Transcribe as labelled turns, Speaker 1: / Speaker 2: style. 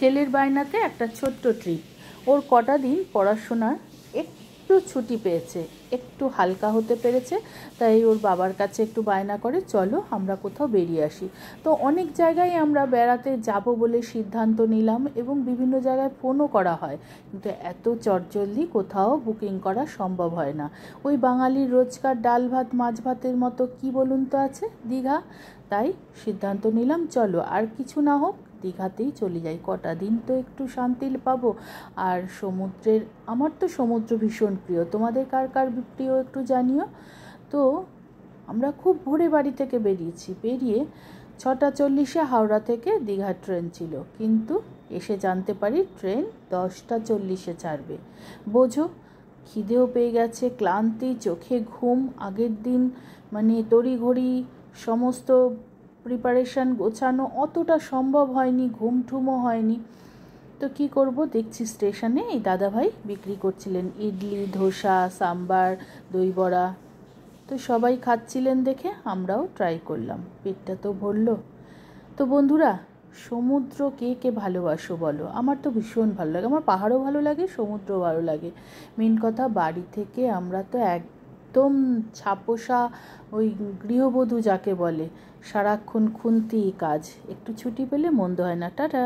Speaker 1: ছেলের বায়নাতে একটা ছোট্ট ট্রিপ। ওর কটা দিন পড়াশোনার একটু ছুটি পেয়েছে, একটু হালকা হতে পেরেছে, তাই ওর বাবার কাছে একটু বায়না করে চলো আমরা কোথাও বেরিয়ে আসি। তো অনেক জায়গায় আমরা বেড়াতে যাব বলে সিদ্ধান্ত নিলাম এবং বিভিন্ন জায়গায় ফোনও করা হয়, কিন্তু এত চটজলদি কোথাও বুকিং করা সম্ভব হয় না। ওই বাঙালির রোজকার ডাল ভাত মাছ ভাতের মতো কি বলুন তো আছে দীঘা। তাই সিদ্ধান্ত নিলাম চলো আর কিছু না হোক দীঘাতেই চলে যাই, কটা দিন তো একটু শান্তি পাবো। আর সমুদ্রের, আমার তো সমুদ্র ভীষণ প্রিয়, তোমাদের কার কার প্রিয় একটু জানিও। তো আমরা খুব ভোরে বাড়ি থেকে বেরিয়ে 6:40 হাওড়া থেকে দীঘার ট্রেন ছিল, কিন্তু এসে জানতে পারি ট্রেন 10:40 ছাড়বে। বোঝো, খিদেও পেয়ে গেছে, ক্লান্তি, চোখে ঘুম, আগের দিন মানে তড়িঘড়ি সমস্ত প্রিপারেশান গোছানো অতটা সম্ভব হয়নি, ঘুম ঠুমও হয়নি। তো কি করব, দেখছি স্টেশনে এই দাদাভাই বিক্রি করছিলেন ইডলি, ধোসা, সাম্বার, দই বড়া। তো সবাই খাচ্ছিলেন দেখে আমরাও ট্রাই করলাম, পেটটা তো ভরলো। তো বন্ধুরা, সমুদ্র কে কে ভালোবাসো বলো? আমার তো ভীষণ ভালো লাগে, আমার পাহাড়ও ভালো লাগে, সমুদ্রও ভালো লাগে। মেন কথা, বাড়ি থেকে আমরা তো একদম ছাপোষা ওই গৃহবধূ যাকে বলে, সারাক্ষণ খুন্তি কাজ, একটু ছুটি পেলে মন্দ হয় না। টাটা।